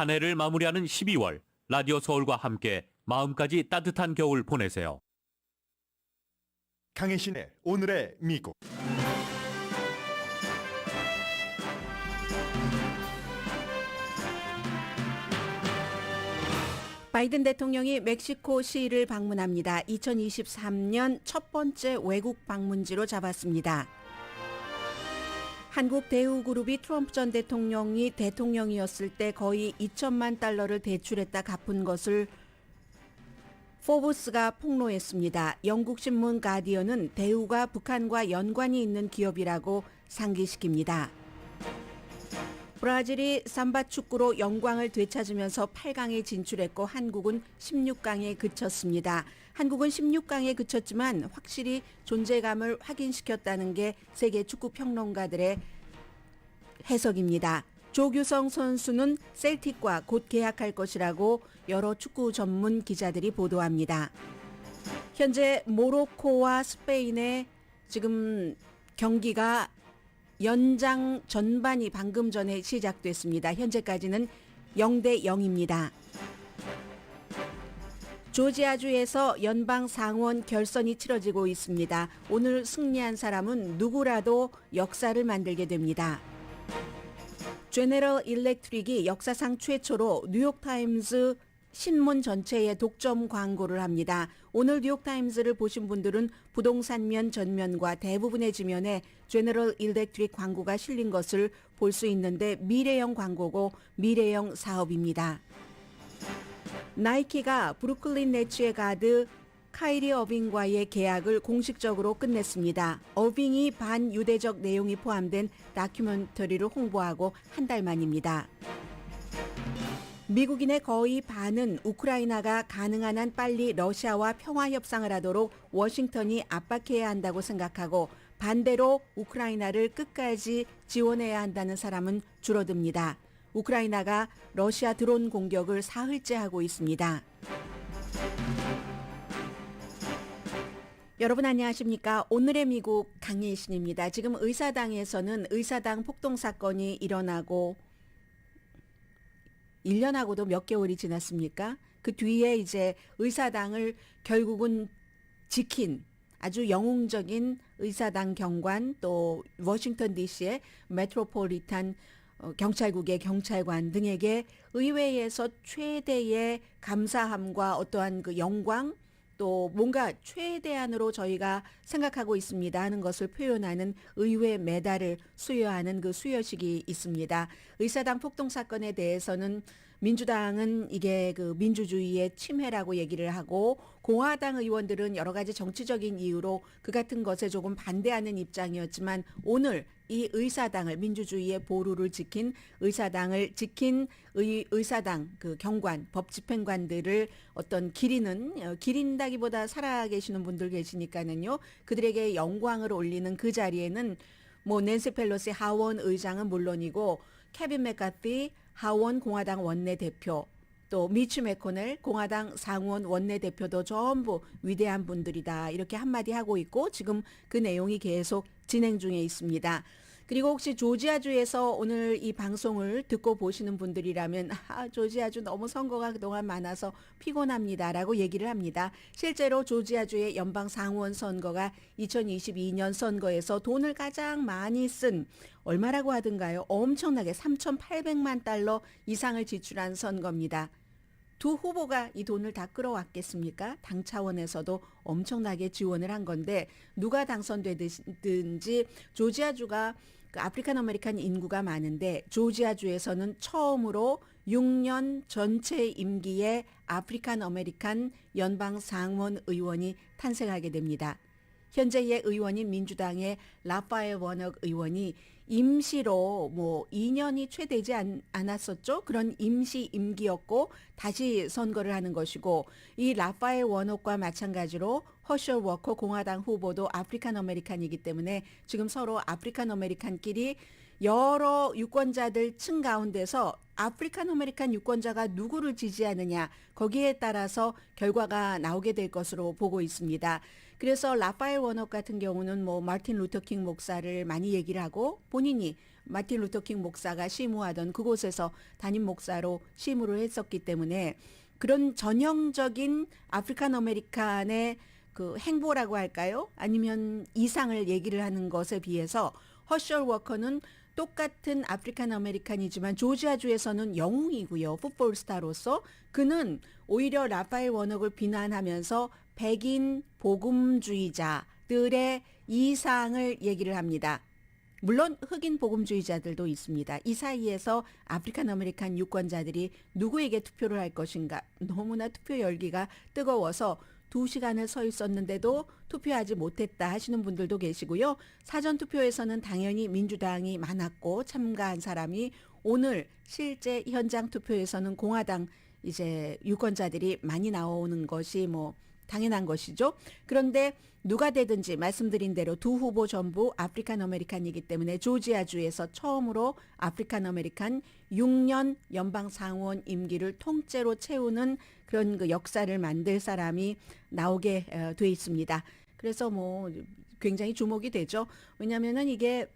한 해를 마무리하는 12월, 라디오 서울과 함께 마음까지 따뜻한 겨울 보내세요. 강혜신의 오늘의 미국. 바이든 대통령이 멕시코시를 방문합니다. 2023년 첫 번째 외국 방문지로 잡았습니다. 한국 대우그룹이 트럼프 전 대통령이 대통령이었을 때 거의 2천만 달러를 대출했다 갚은 것을 포브스가 폭로했습니다. 영국 신문 가디언은 대우가 북한과 연관이 있는 기업이라고 상기시킵니다. 브라질이 삼바 축구로 영광을 되찾으면서 8강에 진출했고 한국은 16강에 그쳤습니다. 한국은 16강에 그쳤지만 확실히 존재감을 확인시켰다는 게 세계 축구 평론가들의 해석입니다. 조규성 선수는 셀틱과 곧 계약할 것이라고 여러 축구 전문 기자들이 보도합니다. 현재 모로코와 스페인의 지금 경기가 연장 전반이 방금 전에 시작됐습니다. 현재까지는 0대 0입니다. 조지아주에서 연방 상원 결선이 치러지고 있습니다. 오늘 승리한 사람은 누구라도 역사를 만들게 됩니다. 제너럴 일렉트릭이 역사상 최초로 뉴욕타임즈 신문 전체에 독점 광고를 합니다. 오늘 뉴욕타임즈를 보신 분들은 부동산면 전면과 대부분의 지면에 제너럴 일렉트릭 광고가 실린 것을 볼 수 있는데 미래형 광고고 미래형 사업입니다. 나이키가 브루클린 네츠의 가드 카이리 어빙과의 계약을 공식적으로 끝냈습니다. 어빙이 반유대적 내용이 포함된 다큐멘터리를 홍보하고 한 달 만입니다. 미국인의 거의 반은 우크라이나가 가능한 한 빨리 러시아와 평화협상을 하도록 워싱턴이 압박해야 한다고 생각하고 반대로 우크라이나를 끝까지 지원해야 한다는 사람은 줄어듭니다. 우크라이나가 러시아 드론 공격을 사흘째 하고 있습니다. 여러분 안녕하십니까? 오늘의 미국 강예신입니다. 지금 의사당에서는 의사당 폭동 사건이 일어나고 1년하고도 몇 개월이 지났습니까? 그 뒤에 이제 의사당을 결국은 지킨 아주 영웅적인 의사당 경관 또 워싱턴 DC의 메트로폴리탄 경찰국의 경찰관 등에게 의회에서 최대의 감사함과 어떠한 그 영광 또 뭔가 최대한으로 저희가 생각하고 있습니다 하는 것을 표현하는 의회 메달을 수여하는 그 수여식이 있습니다. 의사당 폭동 사건에 대해서는 민주당은 이게 그 민주주의의 침해라고 얘기를 하고 공화당 의원들은 여러 가지 정치적인 이유로 그 같은 것에 조금 반대하는 입장이었지만 오늘 이 의사당을 민주주의의 보루를 지킨 의사당을 지킨 의사당 그 경관 법집행관들을 어떤 기린다기보다 살아계시는 분들 계시니까는요 그들에게 영광을 올리는 그 자리에는 뭐 낸시 펠로시 하원 의장은 물론이고 케빈 맥카티 하원 공화당 원내대표 또 미치 매코넬 공화당 상원 원내대표도 전부 위대한 분들이다 이렇게 한마디 하고 있고 지금 그 내용이 계속 진행 중에 있습니다. 그리고 혹시 조지아주에서 오늘 이 방송을 듣고 보시는 분들이라면 조지아주 너무 선거가 그동안 많아서 피곤합니다라고 얘기를 합니다. 실제로 조지아주의 연방 상원 선거가 2022년 선거에서 돈을 가장 많이 쓴 얼마라고 하던가요? 엄청나게 3,800만 달러 이상을 지출한 선거입니다. 두 후보가 이 돈을 다 끌어왔겠습니까? 당 차원에서도 엄청나게 지원을 한 건데 누가 당선되든지 조지아주가 그 아프리칸 아메리칸 인구가 많은데 조지아주에서는 처음으로 6년 전체 임기에 아프리칸 아메리칸 연방 상원 의원이 탄생하게 됩니다. 현재의 의원인 민주당의 라파엘 워너 의원이 임시로 뭐 2년이 채 되지 않았었죠. 그런 임시 임기였고 다시 선거를 하는 것이고 이 라파엘 워너과 마찬가지로 허셜 워커 공화당 후보도 아프리칸 아메리칸이기 때문에 지금 서로 아프리칸 아메리칸끼리 여러 유권자들 층 가운데서 아프리칸 아메리칸 유권자가 누구를 지지하느냐 거기에 따라서 결과가 나오게 될 것으로 보고 있습니다. 그래서 라파엘 워너 같은 경우는 뭐 마틴 루터킹 목사를 많이 얘기를 하고 본인이 마틴 루터킹 목사가 시무하던 그곳에서 담임 목사로 시무를 했었기 때문에 그런 전형적인 아프리칸 아메리칸의 그 행보라고 할까요? 아니면 이상을 얘기를 하는 것에 비해서 허셜 워커는 똑같은 아프리칸 아메리칸이지만 조지아주에서는 영웅이고요. 풋볼 스타로서 그는 오히려 라파엘 워너를 비난하면서 백인 복음주의자들의 이상을 얘기를 합니다. 물론 흑인 복음주의자들도 있습니다. 이 사이에서 아프리칸 아메리칸 유권자들이 누구에게 투표를 할 것인가 너무나 투표 열기가 뜨거워서 2시간을 서 있었는데도 투표하지 못했다 하시는 분들도 계시고요. 사전투표에서는 당연히 민주당이 많았고 참가한 사람이 오늘 실제 현장 투표에서는 공화당 이제 유권자들이 많이 나오는 것이 뭐 당연한 것이죠. 그런데 누가 되든지 말씀드린 대로 두 후보 전부 아프리칸 아메리칸이기 때문에 조지아주에서 처음으로 아프리칸 아메리칸 6년 연방 상원 임기를 통째로 채우는 그런 그 역사를 만들 사람이 나오게 돼 있습니다. 그래서 뭐 굉장히 주목이 되죠. 왜냐하면은 이게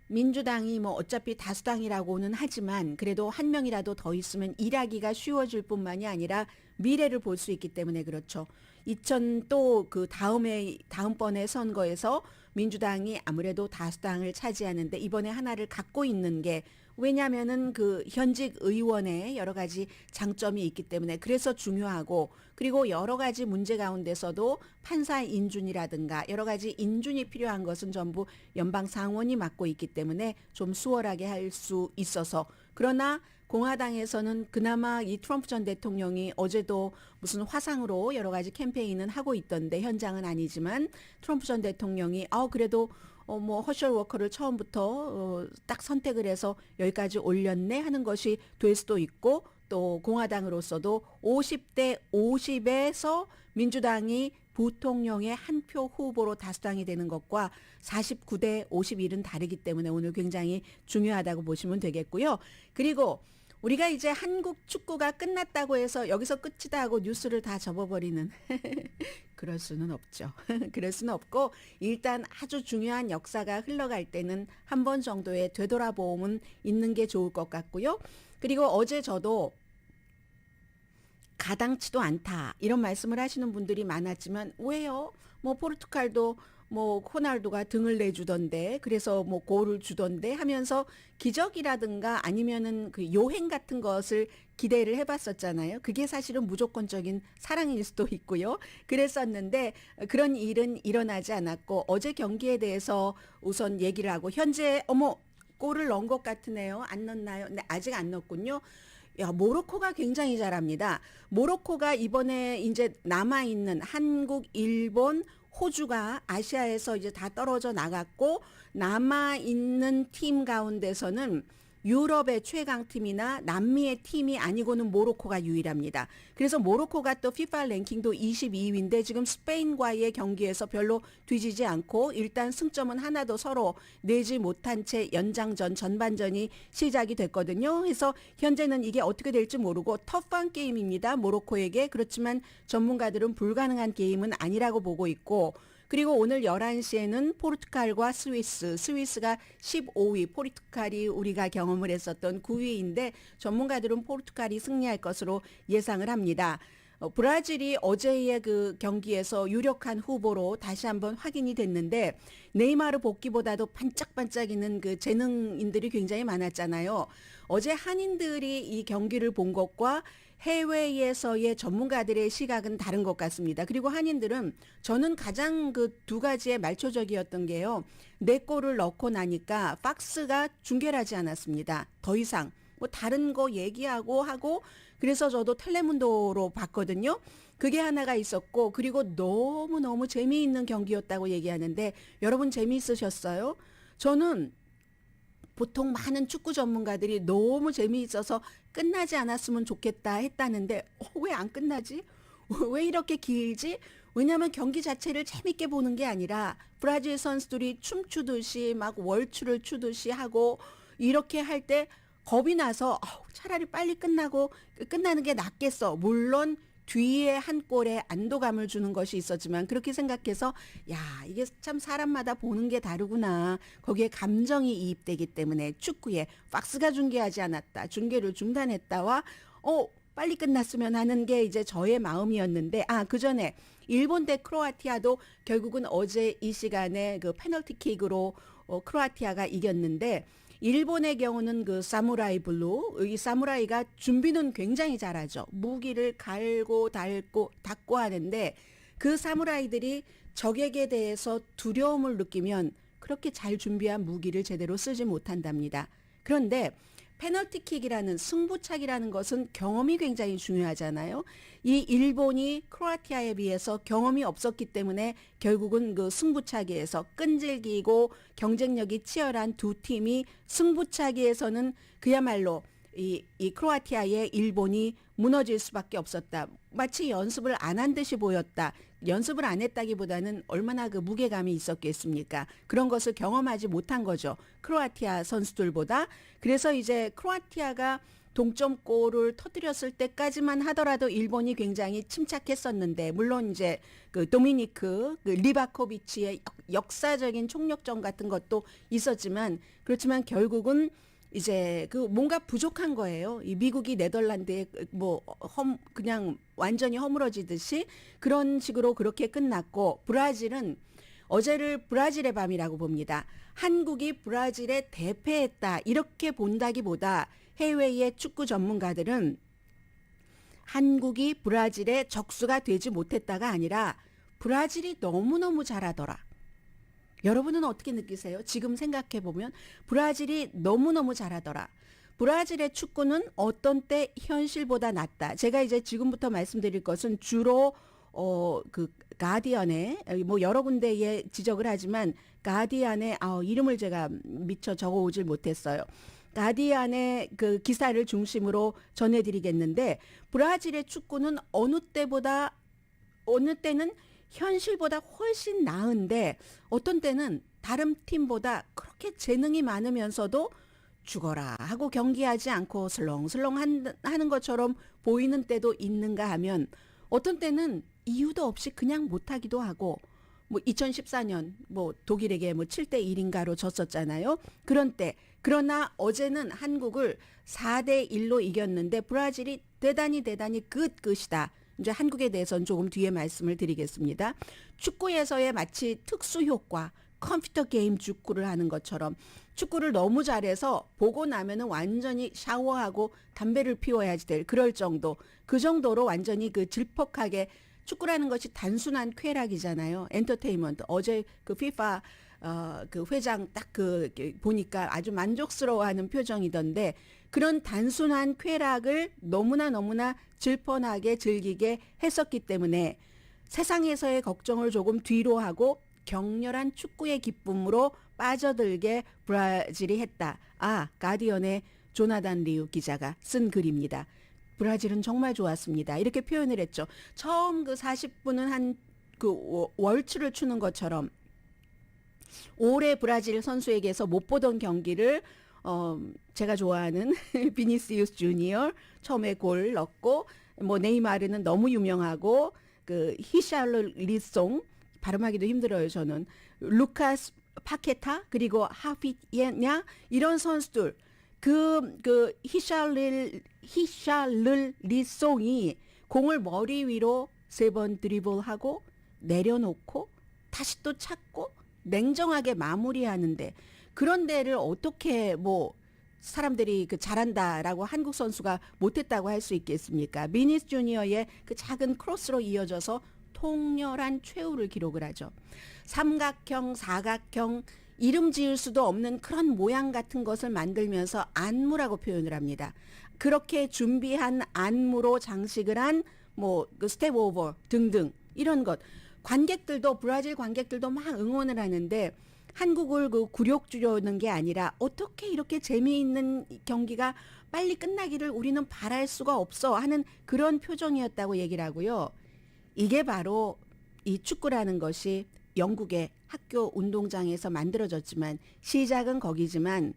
민주당이 뭐 어차피 다수당이라고는 하지만 그래도 한 명이라도 더 있으면 일하기가 쉬워질 뿐만이 아니라 미래를 볼 수 있기 때문에 그렇죠. 2000 또 그 다음번에 선거에서 민주당이 아무래도 다수당을 차지하는데 이번에 하나를 갖고 있는 게 왜냐하면은 그 현직 의원의 여러 가지 장점이 있기 때문에 그래서 중요하고 그리고 여러 가지 문제 가운데서도 판사 인준이라든가 여러 가지 인준이 필요한 것은 전부 연방 상원이 맡고 있기 때문에 좀 수월하게 할 수 있어서 그러나 공화당에서는 그나마 이 트럼프 전 대통령이 어제도 무슨 화상으로 여러 가지 캠페인은 하고 있던데 현장은 아니지만 트럼프 전 대통령이 그래도 뭐 허셜 워커를 처음부터 딱 선택을 해서 여기까지 올렸네 하는 것이 될 수도 있고 또 공화당으로서도 50대 50에서 민주당이 부통령의 한 표 후보로 다수당이 되는 것과 49대 51은 다르기 때문에 오늘 굉장히 중요하다고 보시면 되겠고요. 그리고 우리가 이제 한국 축구가 끝났다고 해서 여기서 끝이다 하고 뉴스를 다 접어버리는 그럴 수는 없죠. 그럴 수는 없고 일단 아주 중요한 역사가 흘러갈 때는 한 번 정도의 되돌아보험은 있는 게 좋을 것 같고요. 그리고 어제 저도 가당치도 않다 이런 말씀을 하시는 분들이 많았지만 왜요? 뭐 포르투갈도 뭐 호날두가 등을 내주던데 그래서 뭐 골을 주던데 하면서 기적이라든가 아니면은 그 요행 같은 것을 기대를 해봤었잖아요. 그게 사실은 무조건적인 사랑일 수도 있고요. 그랬었는데 그런 일은 일어나지 않았고 어제 경기에 대해서 우선 얘기를 하고 현재 골을 넣은 것 같으네요. 안 넣나요? 네, 아직 안 넣었군요. 야, 모로코가 굉장히 잘합니다. 모로코가 이번에 이제 남아있는 한국, 일본, 호주가 아시아에서 이제 다 떨어져 나갔고 남아있는 팀 가운데서는 유럽의 최강팀이나 남미의 팀이 아니고는 모로코가 유일합니다. 그래서 모로코가 또 FIFA 랭킹도 22위인데 지금 스페인과의 경기에서 별로 뒤지지 않고 일단 승점은 하나도 서로 내지 못한 채 연장전 전반전이 시작이 됐거든요. 그래서 현재는 이게 어떻게 될지 모르고 터프한 게임입니다. 모로코에게. 그렇지만 전문가들은 불가능한 게임은 아니라고 보고 있고 그리고 오늘 11시에는 포르투갈과 스위스가 15위, 포르투갈이 우리가 경험을 했었던 9위인데 전문가들은 포르투갈이 승리할 것으로 예상을 합니다. 브라질이 어제의 그 경기에서 유력한 후보로 다시 한번 확인이 됐는데 네이마르 복귀보다도 반짝반짝이는 그 재능인들이 굉장히 많았잖아요. 어제 한인들이 이 경기를 본 것과 해외에서의 전문가들의 시각은 다른 것 같습니다. 그리고 한인들은 저는 가장 그 두 가지에 말초적이었던 게요. 4골을 넣고 나니까 박스가 중계를 하지 않았습니다. 더 이상 뭐 다른 거 얘기하고 하고 그래서 저도 텔레문도로 봤거든요. 그게 하나가 있었고 그리고 너무너무 재미있는 경기였다고 얘기하는데 여러분 재미있으셨어요? 저는 보통 많은 축구 전문가들이 너무 재미있어서 끝나지 않았으면 좋겠다 했다는데 왜 안 끝나지? 왜 이렇게 길지? 왜냐하면 경기 자체를 재밌게 보는 게 아니라 브라질 선수들이 춤추듯이 막 월추를 추듯이 하고 이렇게 할 때 겁이 나서 차라리 빨리 끝나는 게 낫겠어. 물론 뒤에 한 골에 안도감을 주는 것이 있었지만 그렇게 생각해서 야, 이게 참 사람마다 보는 게 다르구나. 거기에 감정이 이입되기 때문에 축구에 팍스가 중계하지 않았다. 중계를 중단했다와 빨리 끝났으면 하는 게 이제 저의 마음이었는데 그 전에 일본 대 크로아티아도 결국은 어제 이 시간에 그 페널티킥으로 크로아티아가 이겼는데 일본의 경우는 그 사무라이 블루, 이 사무라이가 준비는 굉장히 잘하죠. 무기를 갈고 닦고 하는데 그 사무라이들이 적에게 대해서 두려움을 느끼면 그렇게 잘 준비한 무기를 제대로 쓰지 못한답니다. 그런데 페널티킥이라는 승부차기라는 것은 경험이 굉장히 중요하잖아요. 이 일본이 크로아티아에 비해서 경험이 없었기 때문에 결국은 그 승부차기에서 끈질기고 경쟁력이 치열한 두 팀이 승부차기에서는 그야말로 이 크로아티아의 일본이 무너질 수밖에 없었다. 마치 연습을 안 한 듯이 보였다. 연습을 안 했다기보다는 얼마나 그 무게감이 있었겠습니까? 그런 것을 경험하지 못한 거죠. 크로아티아 선수들보다. 그래서 이제 크로아티아가 동점골을 터뜨렸을 때까지만 하더라도 일본이 굉장히 침착했었는데 물론 이제 그 도미니크 그 리바코비치의 역사적인 총력전 같은 것도 있었지만 그렇지만 결국은 이제 그 뭔가 부족한 거예요. 이 미국이 네덜란드에 그냥 완전히 허물어지듯이 그런 식으로 그렇게 끝났고 브라질은 어제를 브라질의 밤이라고 봅니다. 한국이 브라질에 대패했다 이렇게 본다기보다 해외의 축구 전문가들은 한국이 브라질의 적수가 되지 못했다가 아니라 브라질이 너무너무 잘하더라. 여러분은 어떻게 느끼세요? 지금 생각해보면 브라질이 너무너무 잘하더라. 브라질의 축구는 어떤 때 현실보다 낫다. 제가 이제 지금부터 말씀드릴 것은 주로 그 가디언의 여러 군데에 지적을 하지만 가디언의 이름을 제가 미처 적어오질 못했어요. 가디언의 그 기사를 중심으로 전해드리겠는데 브라질의 축구는 어느 때는 현실보다 훨씬 나은데 어떤 때는 다른 팀보다 그렇게 재능이 많으면서도 죽어라 하고 경기하지 않고 슬렁슬렁 하는 것처럼 보이는 때도 있는가 하면 어떤 때는 이유도 없이 그냥 못하기도 하고 2014년 독일에게 7대 1인가로 졌었잖아요. 그런 때 그러나 어제는 한국을 4대 1로 이겼는데 브라질이 대단히 끝이다. 이제 한국에 대해서는 조금 뒤에 말씀을 드리겠습니다. 축구에서의 마치 특수 효과, 컴퓨터 게임 축구를 하는 것처럼 축구를 너무 잘해서 보고 나면은 완전히 샤워하고 담배를 피워야지 될 그럴 정도, 그 정도로 완전히 그 질퍽하게 축구라는 것이 단순한 쾌락이잖아요. 엔터테인먼트. 어제 그 FIFA 그 회장 딱 보니까 아주 만족스러워하는 표정이던데 그런 단순한 쾌락을 너무나 질펀하게 즐기게 했었기 때문에 세상에서의 걱정을 조금 뒤로 하고 격렬한 축구의 기쁨으로 빠져들게 브라질이 했다. 가디언의 조나단 리우 기자가 쓴 글입니다. 브라질은 정말 좋았습니다. 이렇게 표현을 했죠. 처음 그 40분은 한 그 월추를 추는 것처럼 올해 브라질 선수에게서 못 보던 경기를 제가 좋아하는 비니시우스 주니어 처음에 골 넣고 네이마르는 너무 유명하고 그 히샬르리송 발음하기도 힘들어요. 저는 루카스 파케타 그리고 하피예냐 이런 선수들 그 히샬르리송이 공을 머리 위로 3번 드리블하고 내려놓고 다시 또 찾고 냉정하게 마무리하는데 그런 데를 어떻게 사람들이 잘한다라고 한국 선수가 못했다고 할 수 있겠습니까? 비니스 주니어의 그 작은 크로스로 이어져서 통렬한 최후를 기록을 하죠. 삼각형, 사각형, 이름 지을 수도 없는 그런 모양 같은 것을 만들면서 안무라고 표현을 합니다. 그렇게 준비한 안무로 장식을 한 그 스텝 오버 등등 이런 것. 관객들도 브라질 관객들도 막 응원을 하는데 한국을 굴욕 주려는 게 아니라 어떻게 이렇게 재미있는 경기가 빨리 끝나기를 우리는 바랄 수가 없어 하는 그런 표정이었다고 얘기를 하고요. 이게 바로 이 축구라는 것이 영국의 학교 운동장에서 만들어졌지만 시작은 거기지만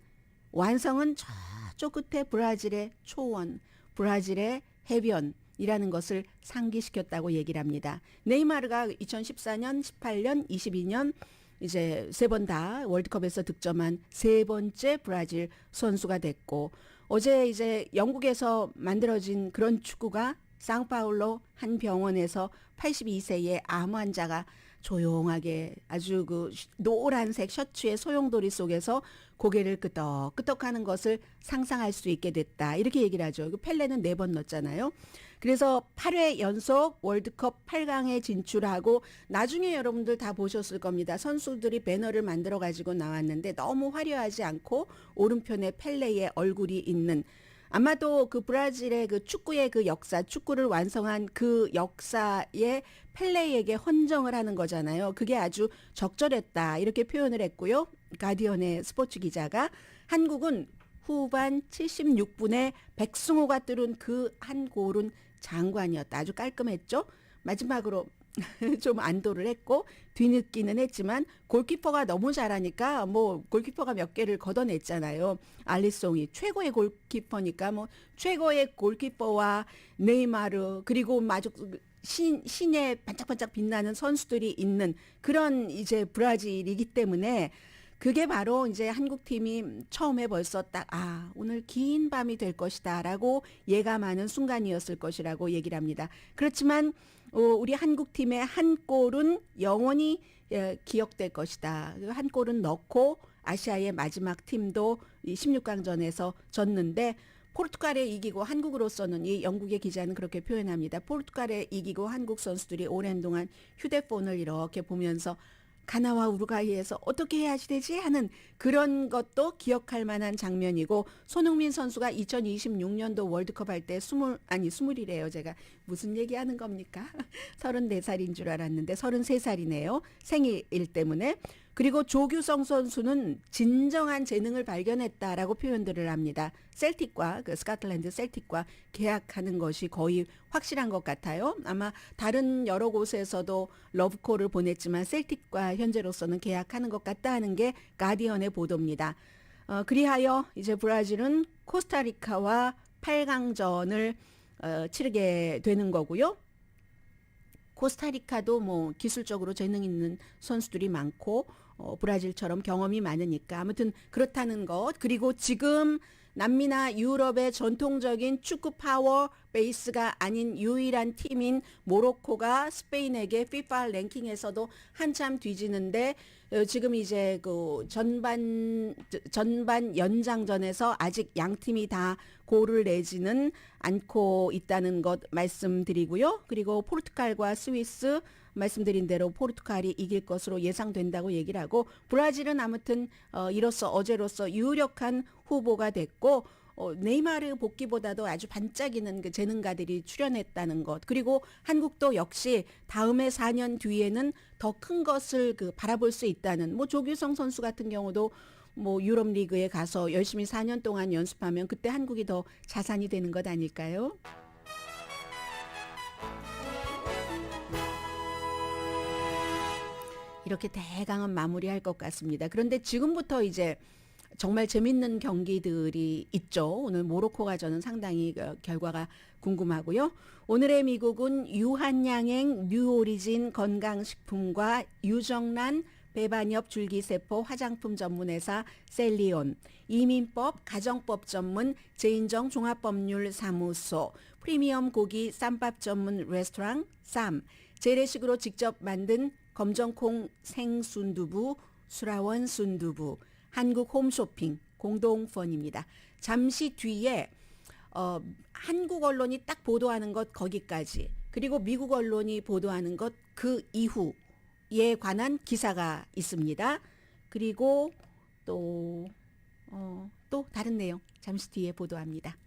완성은 저쪽 끝에 브라질의 초원, 브라질의 해변이라는 것을 상기시켰다고 얘기를 합니다. 네이마르가 2014년, 18년, 22년 이제 세 번 다 월드컵에서 득점한 세 번째 브라질 선수가 됐고 어제 이제 영국에서 만들어진 그런 축구가 상파울로 한 병원에서 82세의 암 환자가 조용하게 아주 그 노란색 셔츠의 소용돌이 속에서 고개를 끄덕끄덕하는 것을 상상할 수 있게 됐다. 이렇게 얘기를 하죠. 펠레는 4번 넣었잖아요. 그래서 8회 연속 월드컵 8강에 진출하고 나중에 여러분들 다 보셨을 겁니다. 선수들이 배너를 만들어 가지고 나왔는데 너무 화려하지 않고 오른편에 펠레의 얼굴이 있는 아마도 그 브라질의 그 축구의 그 역사, 축구를 완성한 그 역사에 펠레에게 헌정을 하는 거잖아요. 그게 아주 적절했다. 이렇게 표현을 했고요. 가디언의 스포츠 기자가 한국은 후반 76분에 백승호가 뚫은 그 한 골은 장관이었다. 아주 깔끔했죠. 마지막으로 좀 안도를 했고 뒤늦기는 했지만 골키퍼가 너무 잘하니까 뭐 골키퍼가 몇 개를 걷어냈잖아요. 알리송이 최고의 골키퍼니까 뭐 최고의 골키퍼와 네이마르 그리고 마주 신의 반짝반짝 빛나는 선수들이 있는 그런 이제 브라질이기 때문에 그게 바로 이제 한국팀이 처음에 벌써 딱 오늘 긴 밤이 될 것이다라고 예감하는 순간이었을 것이라고 얘기를 합니다. 그렇지만 우리 한국팀의 한 골은 영원히 기억될 것이다. 한 골은 넣고 아시아의 마지막 팀도 이 16강전에서 졌는데 포르투갈에 이기고 한국으로서는 이 영국의 기자는 그렇게 표현합니다. 포르투갈에 이기고 한국 선수들이 오랜 동안 휴대폰을 이렇게 보면서 가나와 우루과이에서 어떻게 해야지 되지 하는 그런 것도 기억할 만한 장면이고 손흥민 선수가 2026년도 월드컵 할 때 20이래요. 제가 무슨 얘기하는 겁니까? 34살인 줄 알았는데 33살이네요. 생일 때문에. 그리고 조규성 선수는 진정한 재능을 발견했다라고 표현들을 합니다. 셀틱과 그 스코틀랜드 셀틱과 계약하는 것이 거의 확실한 것 같아요. 아마 다른 여러 곳에서도 러브콜을 보냈지만 셀틱과 현재로서는 계약하는 것 같다 하는 게 가디언의 보도입니다. 그리하여 이제 브라질은 코스타리카와 8강전을 치르게 되는 거고요. 코스타리카도 뭐 기술적으로 재능 있는 선수들이 많고 브라질처럼 경험이 많으니까 아무튼 그렇다는 것. 그리고 지금 남미나 유럽의 전통적인 축구 파워 베이스가 아닌 유일한 팀인 모로코가 스페인에게 FIFA 랭킹에서도 한참 뒤지는데 지금 이제 그 전반 연장전에서 아직 양 팀이 다 골을 내지는 않고 있다는 것 말씀드리고요. 그리고 포르투갈과 스위스 말씀드린 대로 포르투갈이 이길 것으로 예상된다고 얘기를 하고 브라질은 아무튼 이로써 어제로서 유력한 후보가 됐고 네이마르 복귀보다도 아주 반짝이는 그 재능가들이 출연했다는 것. 그리고 한국도 역시 다음에 4년 뒤에는 더 큰 것을 그 바라볼 수 있다는 뭐 조규성 선수 같은 경우도 뭐 유럽 리그에 가서 열심히 4년 동안 연습하면 그때 한국이 더 자산이 되는 것 아닐까요? 이렇게 대강은 마무리할 것 같습니다. 그런데 지금부터 이제 정말 재밌는 경기들이 있죠. 오늘 모로코가 저는 상당히 결과가 궁금하고요. 오늘의 미국은 유한양행 뉴오리진 건강식품과 유정란 배반엽 줄기세포 화장품 전문회사 셀리온, 이민법 가정법 전문 제인정 종합법률사무소, 프리미엄 고기 쌈밥 전문 레스토랑 쌈, 재래식으로 직접 만든 검정콩 생순두부, 수라원 순두부, 한국 홈쇼핑 공동펀입니다. 잠시 뒤에 한국 언론이 딱 보도하는 것 거기까지 그리고 미국 언론이 보도하는 것 그 이후에 관한 기사가 있습니다. 그리고 또 다른 내용 잠시 뒤에 보도합니다.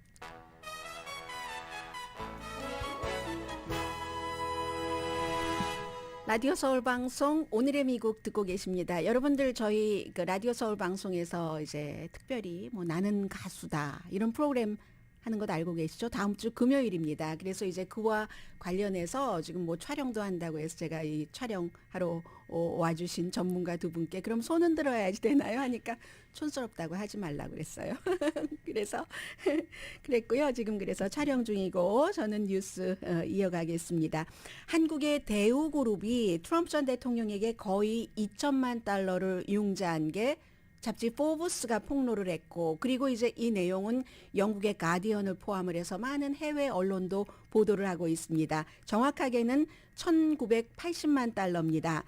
라디오 서울 방송 오늘의 미국 듣고 계십니다. 여러분들 저희 그 라디오 서울 방송에서 이제 특별히 뭐 나는 가수다 이런 프로그램 하는 것 알고 계시죠? 다음 주 금요일입니다. 그래서 이제 그와 관련해서 지금 뭐 촬영도 한다고 해서 제가 이 촬영하러 와주신 전문가 두 분께 그럼 손은 들어야지 되나요? 하니까 촌스럽다고 하지 말라고 그랬어요. 그래서 그랬고요. 지금 그래서 촬영 중이고 저는 뉴스 이어가겠습니다. 한국의 대우그룹이 트럼프 전 대통령에게 거의 2천만 달러를 융자한 게 잡지 포브스가 폭로를 했고 그리고 이제 이 내용은 영국의 가디언을 포함을 해서 많은 해외 언론도 보도를 하고 있습니다. 정확하게는 1980만 달러입니다.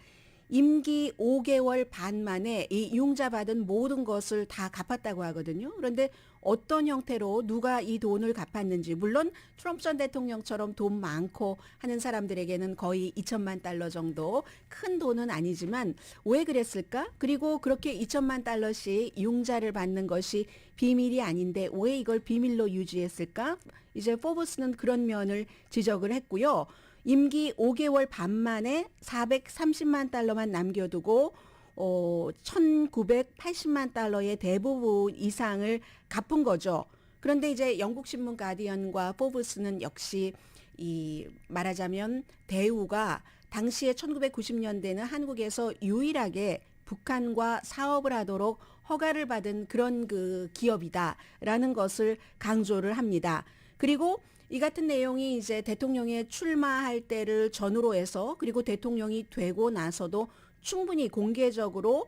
임기 5개월 반 만에 이 융자받은 모든 것을 다 갚았다고 하거든요. 그런데 어떤 형태로 누가 이 돈을 갚았는지 물론 트럼프 전 대통령처럼 돈 많고 하는 사람들에게는 거의 2천만 달러 정도 큰 돈은 아니지만 왜 그랬을까? 그리고 그렇게 2천만 달러씩 융자를 받는 것이 비밀이 아닌데 왜 이걸 비밀로 유지했을까? 이제 포브스는 그런 면을 지적을 했고요. 임기 5개월 반 만에 430만 달러만 남겨두고 1980만 달러의 대부분 이상을 갚은 거죠. 그런데 이제 영국 신문 가디언과 포브스는 역시 이 말하자면 대우가 당시에 1990년대는 한국에서 유일하게 북한과 사업을 하도록 허가를 받은 그런 그 기업이다라는 것을 강조를 합니다. 그리고 이 같은 내용이 이제 대통령에 출마할 때를 전후로 해서 그리고 대통령이 되고 나서도 충분히 공개적으로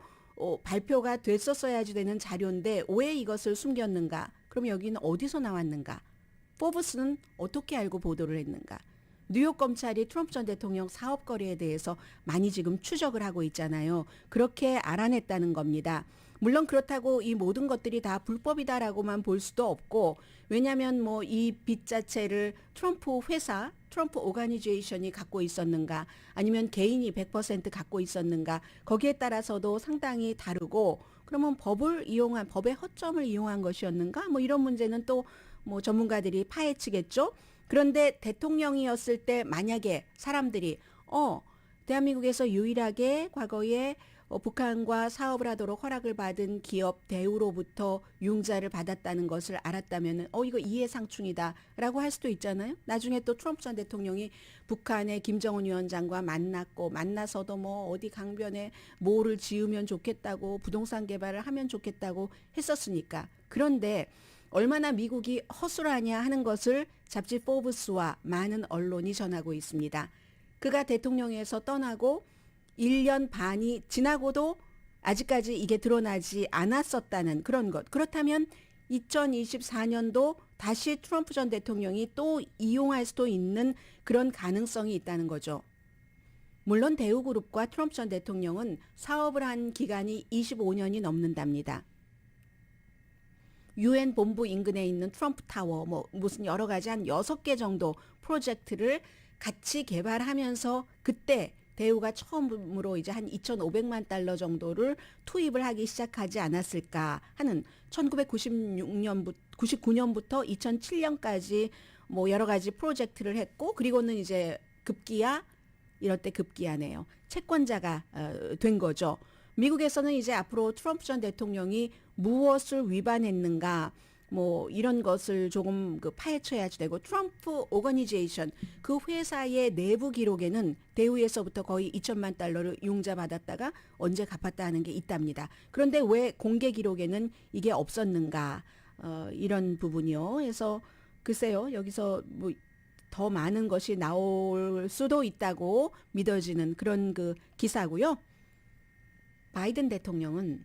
발표가 됐었어야지 되는 자료인데 왜 이것을 숨겼는가? 그럼 여기는 어디서 나왔는가? 포브스는 어떻게 알고 보도를 했는가? 뉴욕 검찰이 트럼프 전 대통령 사업거래에 대해서 많이 지금 추적을 하고 있잖아요. 그렇게 알아냈다는 겁니다. 물론 그렇다고 이 모든 것들이 다 불법이다라고만 볼 수도 없고 왜냐하면 뭐 이 빚 자체를 트럼프 회사, 트럼프 오가니제이션이 갖고 있었는가 아니면 개인이 100% 갖고 있었는가 거기에 따라서도 상당히 다르고 그러면 법의 허점을 이용한 것이었는가 뭐 이런 문제는 또 뭐 전문가들이 파헤치겠죠. 그런데 대통령이었을 때 만약에 사람들이 대한민국에서 유일하게 과거에 북한과 사업을 하도록 허락을 받은 기업 대우로부터 융자를 받았다는 것을 알았다면 이거 이해상충이다라고 할 수도 있잖아요. 나중에 또 트럼프 전 대통령이 북한의 김정은 위원장과 만나서도 뭐 어디 강변에 뭐를 지으면 좋겠다고 부동산 개발을 하면 좋겠다고 했었으니까. 그런데 얼마나 미국이 허술하냐 하는 것을 잡지 포브스와 많은 언론이 전하고 있습니다. 그가 대통령에서 떠나고 1년 반이 지나고도 아직까지 이게 드러나지 않았었다는 그런 것. 그렇다면 2024년도 다시 트럼프 전 대통령이 또 이용할 수도 있는 그런 가능성이 있다는 거죠. 물론 대우그룹과 트럼프 전 대통령은 사업을 한 기간이 25년이 넘는답니다. UN 본부 인근에 있는 트럼프 타워 무슨 여러 가지 한 6개 정도 프로젝트를 같이 개발하면서 그때 대우가 처음으로 이제 한 2,500만 달러 정도를 투입을 하기 시작하지 않았을까 하는 1996년부터 99년부터 2007년까지 뭐 여러 가지 프로젝트를 했고 그리고는 이제 이럴 때 급기야네요. 채권자가 된 거죠. 미국에서는 이제 앞으로 트럼프 전 대통령이 무엇을 위반했는가 뭐 이런 것을 조금 파헤쳐야지 되고 트럼프 오거니제이션 그 회사의 내부 기록에는 대우에서부터 거의 2천만 달러를 융자받았다가 언제 갚았다 하는 게 있답니다. 그런데 왜 공개 기록에는 이게 없었는가 이런 부분이요. 그래서 글쎄요 여기서 뭐 더 많은 것이 나올 수도 있다고 믿어지는 그런 그 기사고요. 바이든 대통령은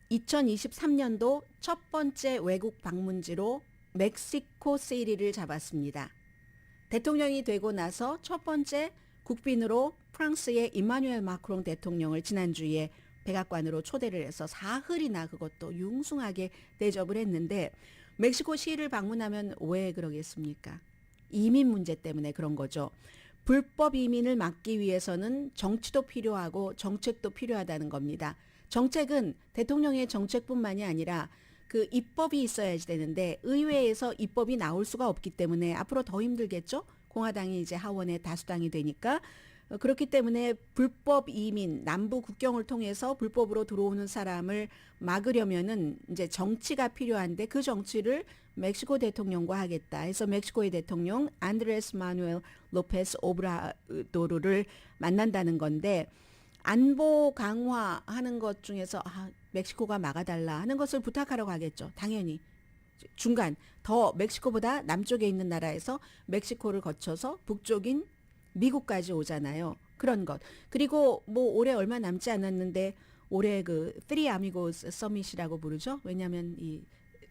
2023년도 첫 번째 외국 방문지로 멕시코 시리를 잡았습니다. 대통령이 되고 나서 첫 번째 국빈으로 프랑스의 이마누엘 마크롱 대통령을 지난주에 백악관으로 초대를 해서 사흘이나 그것도 융숭하게 대접을 했는데 멕시코 시리를 방문하면 왜 그러겠습니까? 이민 문제 때문에 그런 거죠. 불법 이민을 막기 위해서는 정치도 필요하고 정책도 필요하다는 겁니다. 정책은 대통령의 정책뿐만이 아니라 그 입법이 있어야지 되는데 의회에서 입법이 나올 수가 없기 때문에 앞으로 더 힘들겠죠. 공화당이 이제 하원의 다수당이 되니까 그렇기 때문에 불법 이민, 남부 국경을 통해서 불법으로 들어오는 사람을 막으려면은 이제 정치가 필요한데 그 정치를 멕시코 대통령과 하겠다. 해서 멕시코의 대통령 안드레스 마누엘 로페스 오브라도르를 만난다는 건데 안보 강화하는 것 중에서 멕시코가 막아달라 하는 것을 부탁하러 가겠죠. 당연히. 중간 더 멕시코보다 남쪽에 있는 나라에서 멕시코를 거쳐서 북쪽인 미국까지 오잖아요. 그런 것. 그리고 뭐 올해 얼마 남지 않았는데 올해 그 Three Amigos 서밋이라고 부르죠. 왜냐하면 이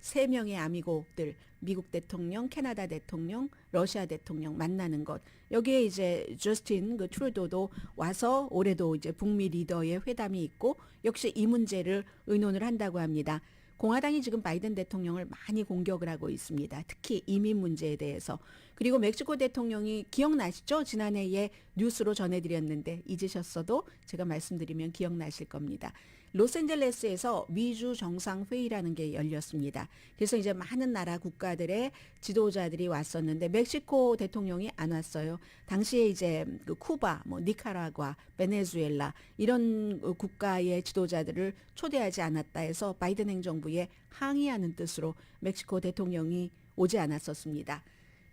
세 명의 아미고들 미국 대통령, 캐나다 대통령, 러시아 대통령 만나는 것. 여기에 이제 저스틴 그 트루도도 와서 올해도 이제 북미 리더의 회담이 있고 역시 이 문제를 의논을 한다고 합니다. 공화당이 지금 바이든 대통령을 많이 공격을 하고 있습니다. 특히 이민 문제에 대해서. 그리고 멕시코 대통령이 기억나시죠? 지난해에 뉴스로 전해드렸는데 잊으셨어도 제가 말씀드리면 기억나실 겁니다. 로스앤젤레스에서 미주 정상회의라는 게 열렸습니다. 그래서 이제 많은 나라 국가들의 지도자들이 왔었는데 멕시코 대통령이 안 왔어요. 당시에 이제 그 쿠바, 뭐 니카라과, 베네수엘라 이런 국가의 지도자들을 초대하지 않았다 해서 바이든 행정부에 항의하는 뜻으로 멕시코 대통령이 오지 않았었습니다.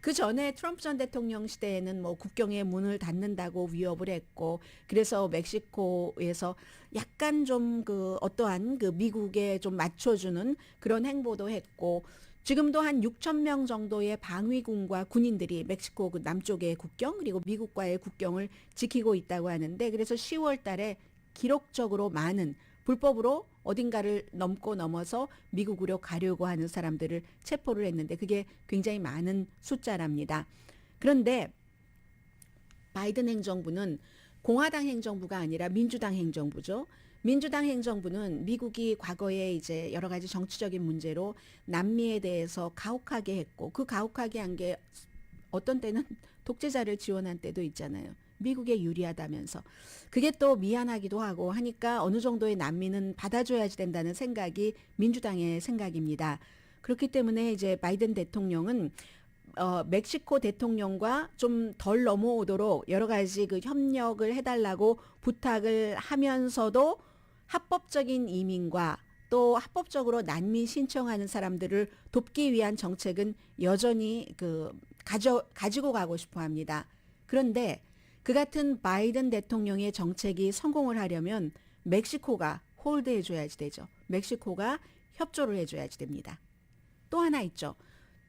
그 전에 트럼프 전 대통령 시대에는 뭐 국경의 문을 닫는다고 위협을 했고 그래서 멕시코에서 약간 좀 그 어떠한 그 미국에 좀 맞춰주는 그런 행보도 했고 지금도 한 6천 명 정도의 방위군과 군인들이 멕시코 그 남쪽의 국경 그리고 미국과의 국경을 지키고 있다고 하는데 그래서 10월 달에 기록적으로 많은 불법으로 어딘가를 넘어서 미국으로 가려고 하는 사람들을 체포를 했는데 그게 굉장히 많은 숫자랍니다. 그런데 바이든 행정부는 공화당 행정부가 아니라 민주당 행정부죠. 민주당 행정부는 미국이 과거에 이제 여러 가지 정치적인 문제로 남미에 대해서 가혹하게 했고 그 가혹하게 한 게 어떤 때는 독재자를 지원한 때도 있잖아요. 미국에 유리하다면서. 그게 또 미안하기도 하고 하니까 어느 정도의 난민은 받아줘야지 된다는 생각이 민주당의 생각입니다. 그렇기 때문에 이제 바이든 대통령은 멕시코 대통령과 좀 덜 넘어오도록 여러 가지 그 협력을 해달라고 부탁을 하면서도 합법적인 이민과 또 합법적으로 난민 신청하는 사람들을 돕기 위한 정책은 여전히 가지고 가고 싶어 합니다. 그런데 그 같은 바이든 대통령의 정책이 성공을 하려면 멕시코가 홀드해 줘야지 되죠. 멕시코가 협조를 해줘야지 됩니다. 또 하나 있죠.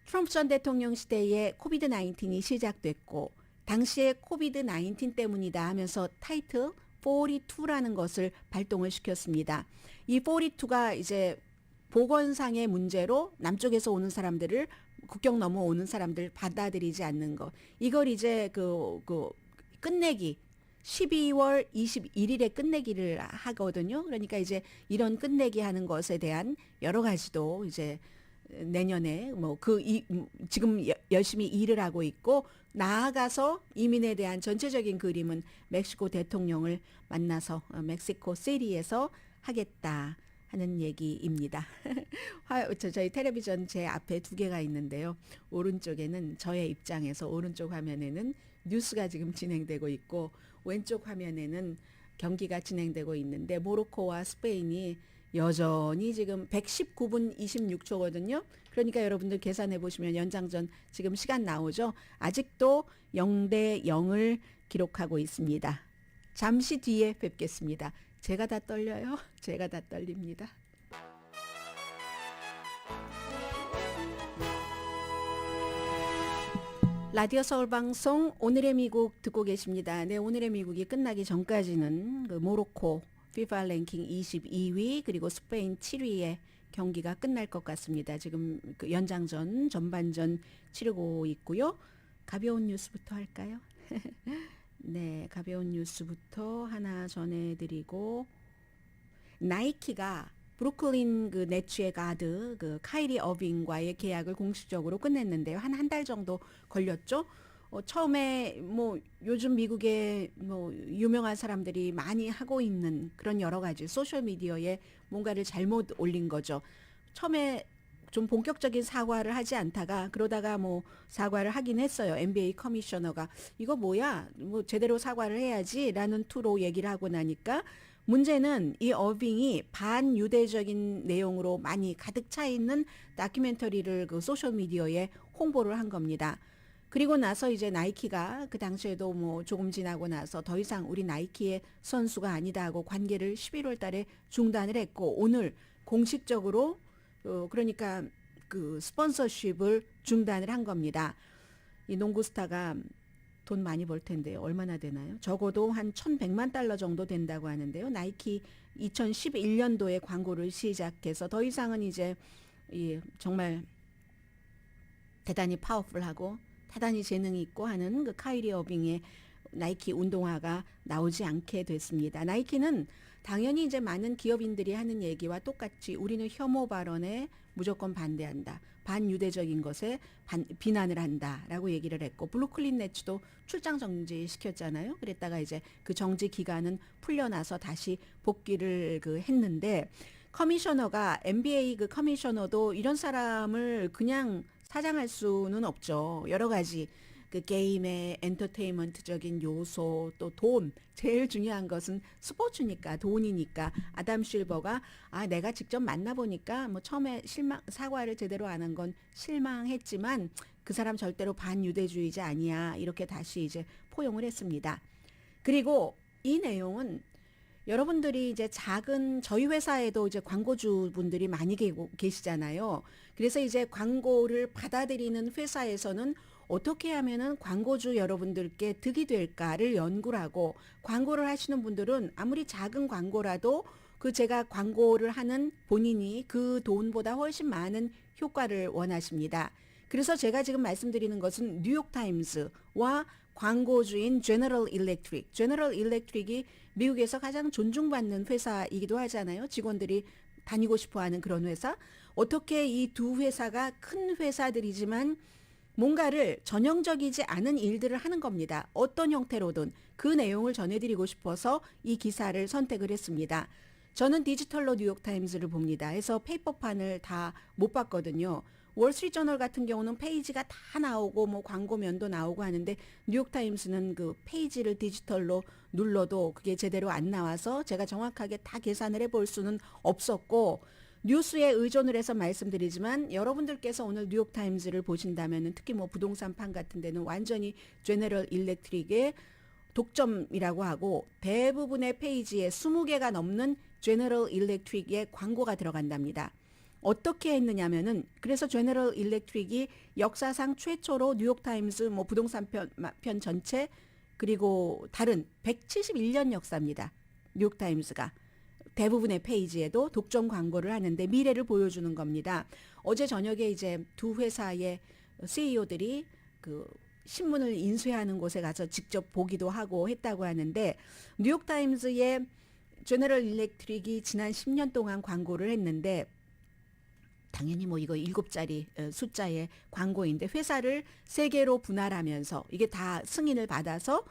트럼프 전 대통령 시대에 코비드 19이 시작됐고 당시에 코비드 19 때문이다 하면서 타이틀 42라는 것을 발동을 시켰습니다. 이 42가 이제 보건상의 문제로 남쪽에서 오는 사람들을 국경 넘어오는 사람들 받아들이지 않는 것. 이걸 이제 끝내기 12월 21일에 끝내기를 하거든요. 그러니까 이제 이런 끝내기 하는 것에 대한 여러 가지도 이제 내년에 지금 열심히 일을 하고 있고 나아가서 이민에 대한 전체적인 그림은 멕시코 대통령을 만나서 멕시코 시티에서 하겠다 하는 얘기입니다. 저희 텔레비전 제 앞에 두 개가 있는데요. 오른쪽에는 저의 입장에서 오른쪽 화면에는 뉴스가 지금 진행되고 있고 왼쪽 화면에는 경기가 진행되고 있는데 모로코와 스페인이 여전히 지금 119분 26초거든요. 그러니까 여러분들 계산해 보시면 연장전 지금 시간 나오죠. 아직도 0대 0을 기록하고 있습니다. 잠시 뒤에 뵙겠습니다. 제가 다 떨려요. 제가 다 떨립니다. 라디오 서울 방송 오늘의 미국 듣고 계십니다. 네, 오늘의 미국이 끝나기 전까지는 그 모로코 FIFA 랭킹 22위 그리고 스페인 7위의 경기가 끝날 것 같습니다. 지금 그 연장전 전반전 치르고 있고요. 가벼운 뉴스부터 할까요? 네, 가벼운 뉴스부터 하나 전해드리고 나이키가 브루클린 그 네츠의 가드 그 카이리 어빙과의 계약을 공식적으로 끝냈는데요. 한 달 정도 걸렸죠. 처음에 뭐 요즘 미국에 뭐 유명한 사람들이 많이 하고 있는 그런 여러 가지 소셜 미디어에 뭔가를 잘못 올린 거죠. 처음에 좀 본격적인 사과를 하지 않다가 그러다가 뭐 사과를 하긴 했어요. NBA 커미셔너가 이거 뭐야? 뭐 제대로 사과를 해야지라는 투로 얘기를 하고 나니까 문제는 이 어빙이 반유대적인 내용으로 많이 가득 차 있는 다큐멘터리를 그 소셜 미디어에 홍보를 한 겁니다. 그리고 나서 이제 나이키가 그 당시에도 뭐 조금 지나고 나서 더 이상 우리 나이키의 선수가 아니다 하고 관계를 11월 달에 중단을 했고 오늘 공식적으로 그러니까 그 스폰서십을 중단을 한 겁니다. 이 농구 스타가 돈 많이 벌 텐데요. 얼마나 되나요? 적어도 한 1,100만 달러 정도 된다고 하는데요. 나이키 2011년도에 광고를 시작해서 더 이상은 이제 정말 대단히 파워풀하고 대단히 재능이 있고 하는 그 카이리 어빙의 나이키 운동화가 나오지 않게 됐습니다. 나이키는 당연히 이제 많은 기업인들이 하는 얘기와 똑같이 우리는 혐오 발언에 무조건 반대한다. 반유대적인 것에 비난을 한다라고 얘기를 했고 블루클린 네츠도 출장 정지시켰잖아요. 그랬다가 이제 그 정지 기간은 풀려나서 다시 복귀를 했는데 커미셔너가 NBA 그 커미셔너도 이런 사람을 그냥 사장할 수는 없죠. 여러 가지 그 게임의 엔터테인먼트적인 요소 또 돈 제일 중요한 것은 스포츠니까 돈이니까 아담 실버가 내가 직접 만나보니까 뭐 처음에 사과를 제대로 안 한 건 실망했지만 그 사람 절대로 반유대주의자 아니야 이렇게 다시 이제 포용을 했습니다. 그리고 이 내용은 여러분들이 이제 저희 회사에도 이제 광고주 분들이 많이 계시잖아요. 그래서 이제 광고를 받아들이는 회사에서는 어떻게 하면은 광고주 여러분들께 득이 될까를 연구를 하고 광고를 하시는 분들은 아무리 작은 광고라도 제가 광고를 하는 본인이 그 돈보다 훨씬 많은 효과를 원하십니다. 그래서 제가 지금 말씀드리는 것은 뉴욕타임스와 광고주인 제너럴 일렉트릭이 미국에서 가장 존중받는 회사이기도 하잖아요. 직원들이 다니고 싶어하는 그런 회사. 어떻게 이 두 회사가 큰 회사들이지만 뭔가를 전형적이지 않은 일들을 하는 겁니다. 어떤 형태로든 그 내용을 전해드리고 싶어서 이 기사를 선택을 했습니다. 저는 디지털로 뉴욕타임스를 봅니다. 해서 페이퍼판을 다 못 봤거든요. 월스트리트저널 같은 경우는 페이지가 다 나오고 뭐 광고면도 나오고 하는데 뉴욕타임스는 그 페이지를 디지털로 눌러도 그게 제대로 안 나와서 제가 정확하게 다 계산을 해볼 수는 없었고 뉴스에 의존을 해서 말씀드리지만 여러분들께서 오늘 뉴욕타임스를 보신다면 특히 뭐 부동산판 같은 데는 완전히 제너럴 일렉트릭의 독점이라고 하고 대부분의 페이지에 20개가 넘는 제너럴 일렉트릭의 광고가 들어간답니다. 어떻게 했느냐면은 그래서 제너럴 일렉트릭이 역사상 최초로 뉴욕타임스 뭐 부동산 편 전체 그리고 다른 171년 역사입니다. 뉴욕타임스가 대부분의 페이지에도 독점 광고를 하는데 미래를 보여주는 겁니다. 어제 저녁에 이제 두 회사의 CEO들이 그 신문을 인쇄하는 곳에 가서 직접 보기도 하고 했다고 하는데 뉴욕타임스의 제너럴 일렉트릭이 지난 10년 동안 광고를 했는데 당연히 뭐 이거 7자리 숫자의 광고인데 회사를 3개로 분할하면서 이게 다 승인을 받아서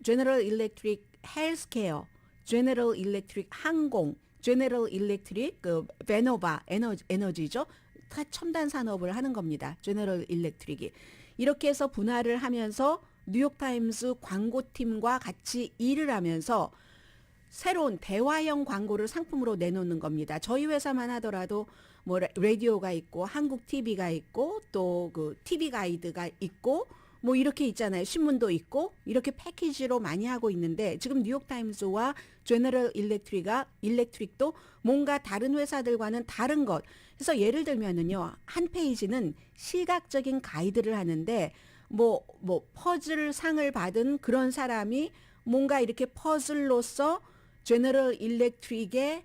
제너럴 일렉트릭 헬스케어, 제너럴 일렉트릭 항공, 제너럴 일렉트릭 베노바 에너지죠. 다 첨단 산업을 하는 겁니다. 제너럴 일렉트릭이. 이렇게 해서 분할을 하면서 뉴욕타임스 광고팀과 같이 일을 하면서 새로운 대화형 광고를 상품으로 내놓는 겁니다. 저희 회사만 하더라도 뭐 라디오가 있고 한국 TV가 있고 또 그 TV 가이드가 있고 뭐 이렇게 있잖아요. 신문도 있고 이렇게 패키지로 많이 하고 있는데 지금 뉴욕타임스와 제너럴 일렉트릭도 뭔가 다른 회사들과는 다른 것. 그래서 예를 들면은요. 한 페이지는 시각적인 가이드를 하는데 뭐 퍼즐 상을 받은 그런 사람이 뭔가 이렇게 퍼즐로서 제너럴 일렉트릭의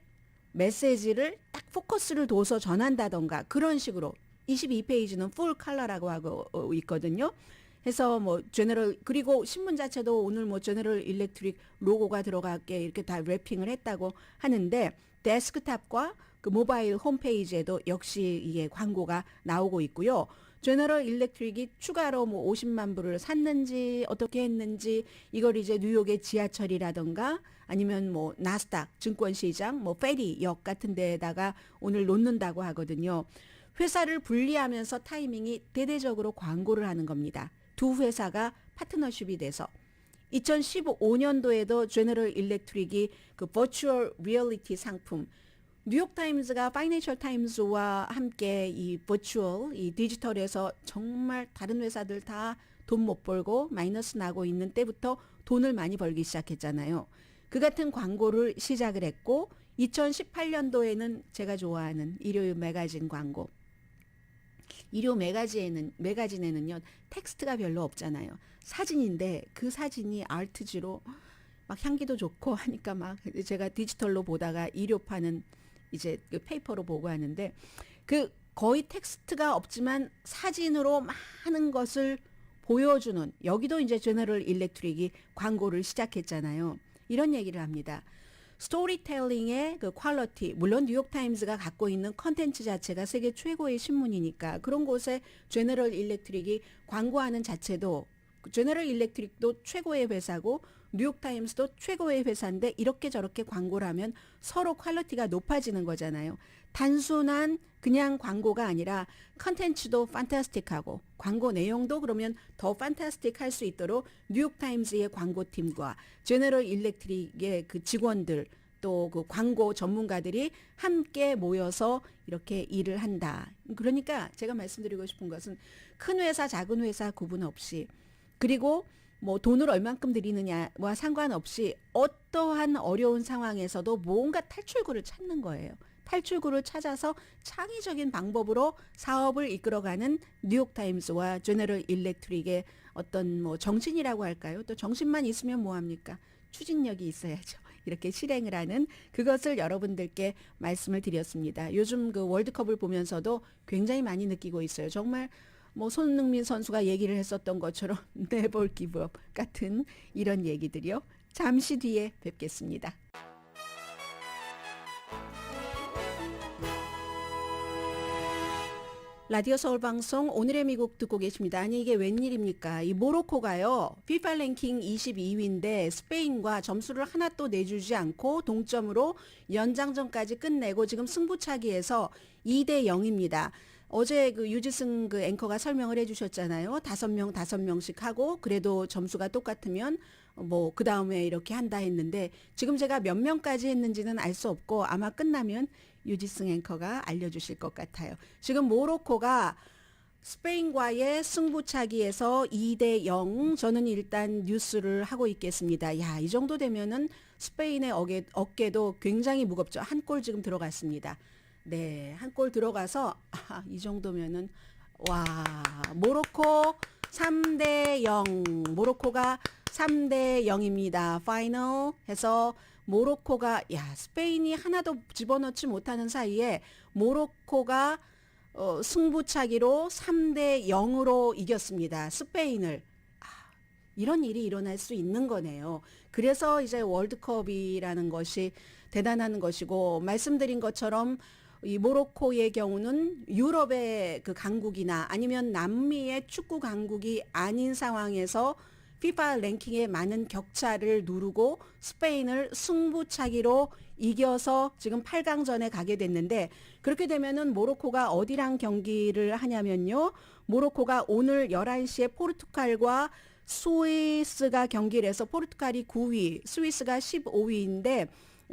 메시지를 딱 포커스를 둬서 전한다던가 그런 식으로 22페이지는 풀 컬러라고 하고 있거든요. 해서 뭐 그리고 신문 자체도 오늘 뭐 제너럴 일렉트릭 로고가 들어가게 이렇게 다 랩핑을 했다고 하는데 데스크탑과 그 모바일 홈페이지에도 역시 이게 광고가 나오고 있고요. 제너럴 일렉트릭이 추가로 뭐 50만 부를 샀는지 어떻게 했는지 이걸 이제 뉴욕의 지하철이라던가 아니면 뭐 나스닥 증권시장 뭐 페리역 같은 데에다가 오늘 놓는다고 하거든요. 회사를 분리하면서 타이밍이 대대적으로 광고를 하는 겁니다. 두 회사가 파트너십이 돼서 2015년도에도 제너럴 일렉트릭이 그 버추얼 리얼리티 상품 뉴욕타임즈가 파이낸셜 타임즈와 함께 이 버추얼, 이 디지털에서 정말 다른 회사들 다 돈 못 벌고 마이너스 나고 있는 때부터 돈을 많이 벌기 시작했잖아요. 그 같은 광고를 시작을 했고 2018년도에는 제가 좋아하는 일요 매거진 광고. 일요 매거진에는요 텍스트가 별로 없잖아요. 사진인데 그 사진이 아트지로 막 향기도 좋고 하니까 막 제가 디지털로 보다가 일요파는 이제 그 페이퍼로 보고 하는데 그 거의 텍스트가 없지만 사진으로 많은 것을 보여주는 여기도 이제 제너럴 일렉트릭이 광고를 시작했잖아요. 이런 얘기를 합니다. 스토리텔링의 그 퀄리티, 물론 뉴욕타임즈가 갖고 있는 컨텐츠 자체가 세계 최고의 신문이니까 그런 곳에 제너럴 일렉트릭이 광고하는 자체도 제너럴 일렉트릭도 최고의 회사고 뉴욕타임스도 최고의 회사인데 이렇게 저렇게 광고를 하면 서로 퀄리티가 높아지는 거잖아요. 단순한 그냥 광고가 아니라 컨텐츠도 판타스틱하고 광고 내용도 그러면 더 판타스틱할 수 있도록 뉴욕타임스의 광고팀과 제너럴 일렉트릭의 그 직원들 또 그 광고 전문가들이 함께 모여서 이렇게 일을 한다. 그러니까 제가 말씀드리고 싶은 것은 큰 회사 작은 회사 구분 없이 그리고 뭐 돈을 얼만큼 드리느냐와 상관없이 어떠한 어려운 상황에서도 뭔가 탈출구를 찾는 거예요. 탈출구를 찾아서 창의적인 방법으로 사업을 이끌어가는 뉴욕타임스와 제너럴 일렉트릭의 어떤 뭐 정신이라고 할까요? 또 정신만 있으면 뭐합니까? 추진력이 있어야죠. 이렇게 실행을 하는 그것을 여러분들께 말씀을 드렸습니다. 요즘 그 월드컵을 보면서도 굉장히 많이 느끼고 있어요. 정말 뭐 손흥민 선수가 얘기를 했었던 것처럼 never give up 같은 이런 얘기들이요. 잠시 뒤에 뵙겠습니다. 라디오 서울 방송 오늘의 미국 듣고 계십니다. 아니 이게 웬일입니까? 이 모로코가요. FIFA 랭킹 22위인데 스페인과 점수를 하나 또 내주지 않고 동점으로 연장전까지 끝내고 지금 승부차기에서 2대 0입니다. 어제 그 유지승 그 앵커가 설명을 해주셨잖아요. 5명씩 하고 그래도 점수가 똑같으면 뭐 그 다음에 이렇게 한다 했는데 지금 제가 몇 명까지 했는지는 알 수 없고 아마 끝나면 유지승 앵커가 알려주실 것 같아요. 지금 모로코가 스페인과의 승부차기에서 2대 0 저는 일단 뉴스를 하고 있겠습니다. 야, 이 정도 되면은 스페인의 어깨도 굉장히 무겁죠. 한 골 지금 들어갔습니다. 네, 한 골 들어가서 이 정도면은 와, 모로코 3대 0. 모로코가 3대 0입니다. 파이널 해서 모로코가 스페인이 하나도 집어넣지 못하는 사이에 모로코가 승부차기로 3대 0으로 이겼습니다. 스페인을. 이런 일이 일어날 수 있는 거네요. 그래서 이제 월드컵이라는 것이 대단한 것이고 말씀드린 것처럼 이 모로코의 경우는 유럽의 그 강국이나 아니면 남미의 축구 강국이 아닌 상황에서 FIFA 랭킹에 많은 격차를 누르고 스페인을 승부차기로 이겨서 지금 8강전에 가게 됐는데 그렇게 되면은 모로코가 어디랑 경기를 하냐면요. 모로코가 오늘 11시에 포르투갈과 스위스가 경기를 해서 포르투갈이 9위, 스위스가 15위인데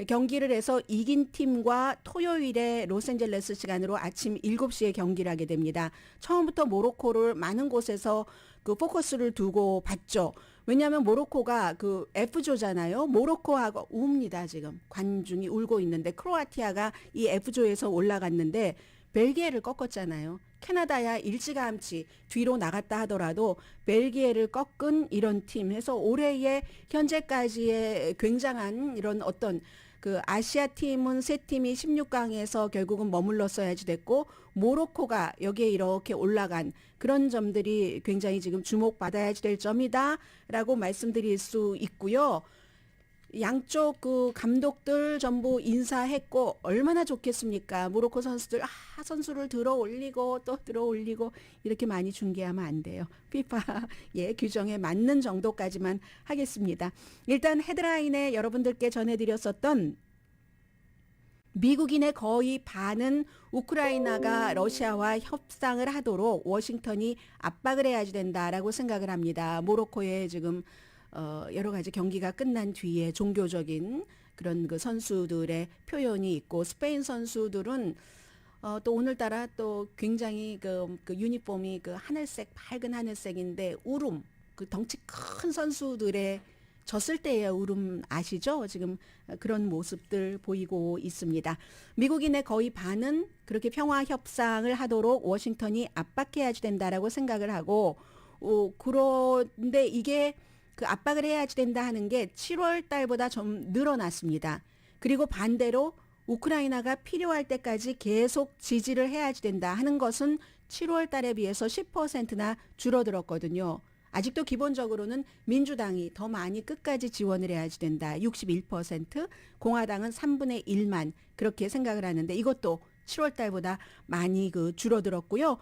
경기를 해서 이긴 팀과 토요일에 로스앤젤레스 시간으로 아침 7시에 경기를 하게 됩니다. 처음부터 모로코를 많은 곳에서 그 포커스를 두고 봤죠. 왜냐하면 모로코가 그 F조잖아요. 모로코하고 웁니다. 지금 관중이 울고 있는데 크로아티아가 이 F조에서 올라갔는데 벨기에를 꺾었잖아요. 캐나다야 일찌감치 뒤로 나갔다 하더라도 벨기에를 꺾은 이런 팀 해서 올해의 현재까지의 굉장한 이런 어떤 그 아시아 팀은 세 팀이 16강에서 결국은 머물렀어야지 됐고 모로코가 여기에 이렇게 올라간 그런 점들이 굉장히 지금 주목받아야지 될 점이다라고 말씀드릴 수 있고요. 양쪽 그 감독들 전부 인사했고 얼마나 좋겠습니까? 모로코 선수들 선수를 들어 올리고 또 들어 올리고 이렇게 많이 중계하면 안 돼요. FIFA의 규정에 맞는 정도까지만 하겠습니다. 일단 헤드라인에 여러분들께 전해드렸었던 미국인의 거의 반은 우크라이나가 러시아와 협상을 하도록 워싱턴이 압박을 해야지 된다라고 생각을 합니다. 모로코에 지금 여러 가지 경기가 끝난 뒤에 종교적인 그런 그 선수들의 표현이 있고, 스페인 선수들은 또 오늘따라 또 굉장히 그 유니폼이 그 하늘색, 밝은 하늘색인데 울음, 그 덩치 큰 선수들의 졌을 때의 울음 아시죠? 지금 그런 모습들 보이고 있습니다. 미국인의 거의 반은 그렇게 평화 협상을 하도록 워싱턴이 압박해야지 된다라고 생각을 하고, 그런데 이게 그 압박을 해야지 된다 하는 게 7월 달보다 좀 늘어났습니다. 그리고 반대로 우크라이나가 필요할 때까지 계속 지지를 해야지 된다 하는 것은 7월 달에 비해서 10%나 줄어들었거든요. 아직도 기본적으로는 민주당이 더 많이 끝까지 지원을 해야지 된다. 61%, 공화당은 3분의 1만 그렇게 생각을 하는데 이것도 7월 달보다 많이 그 줄어들었고요.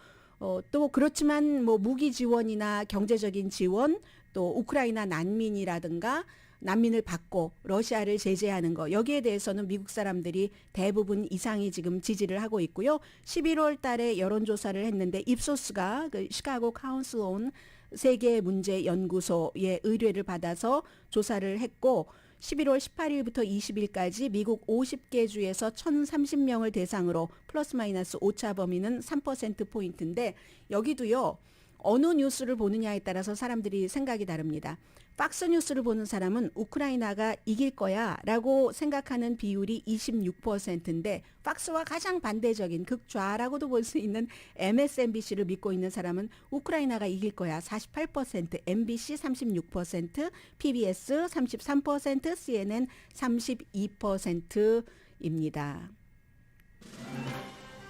또 그렇지만 뭐 무기 지원이나 경제적인 지원, 또 우크라이나 난민이라든가 난민을 받고 러시아를 제재하는 거, 여기에 대해서는 미국 사람들이 대부분 이상이 지금 지지를 하고 있고요. 11월 달에 여론조사를 했는데 입소스가 그 시카고 카운슬 온 세계문제연구소의 의뢰를 받아서 조사를 했고, 11월 18일부터 20일까지 미국 50개 주에서 1,030명을 대상으로 플러스 마이너스 오차 범위는 3%포인트인데 여기도요. 어느 뉴스를 보느냐에 따라서 사람들이 생각이 다릅니다. 팍스 뉴스를 보는 사람은 우크라이나가 이길 거야 라고 생각하는 비율이 26%인데 팍스와 가장 반대적인 극좌라고도 볼 수 있는 MSNBC를 믿고 있는 사람은 우크라이나가 이길 거야 48%, MBC 36%, PBS 33%, CNN 32%입니다.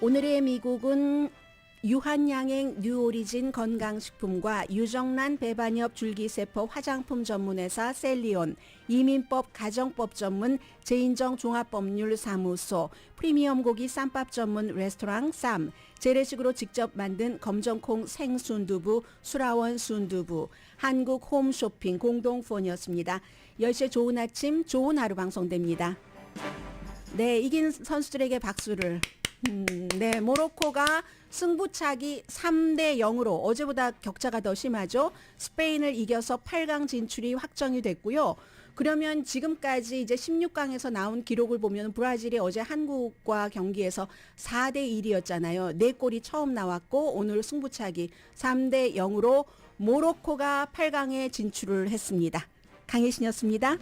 오늘의 미국은 유한양행 뉴오리진 건강식품과 유정란 배반엽 줄기세포 화장품 전문회사 셀리온, 이민법 가정법 전문 제인정 종합법률사무소, 프리미엄 고기 쌈밥 전문 레스토랑 쌈, 재래식으로 직접 만든 검정콩 생순두부 수라원 순두부, 한국 홈쇼핑 공동폰이었습니다. 10시에 좋은 아침 좋은 하루 방송됩니다. 네, 이긴 선수들에게 박수를. 네, 모로코가 승부차기 3대 0으로 어제보다 격차가 더 심하죠. 스페인을 이겨서 8강 진출이 확정이 됐고요. 그러면 지금까지 이제 16강에서 나온 기록을 보면 브라질이 어제 한국과 경기에서 4대 1이었잖아요. 4골이 처음 나왔고 오늘 승부차기 3대 0으로 모로코가 8강에 진출을 했습니다. 강혜신이었습니다.